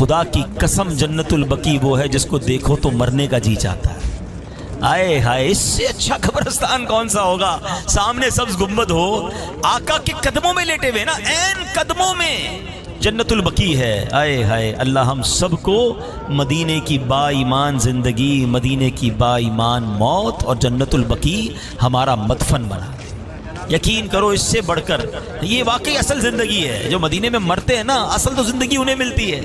खुदा की कसम जन्नतुल बकी वो है जिसको देखो तो मरने का जी चाहता है। आए हाय, इससे अच्छा कब्रिस्तान कौन सा होगा। सामने सब्ज गुंबद हो, आका के कदमों में लेटे हुए ना, ऐन कदमों में जन्नतुल बकी है। आए हाय, अल्लाह हम सबको मदीने की बाईमान ज़िंदगी, मदीने की बाईमान मौत और जन्नतुल बकी हमारा मदफन बना दे। यकीन करो, इससे बढ़कर ये वाकई असल ज़िंदगी है। जो मदीने में मरते हैं ना, असल तो ज़िंदगी उन्हें मिलती है।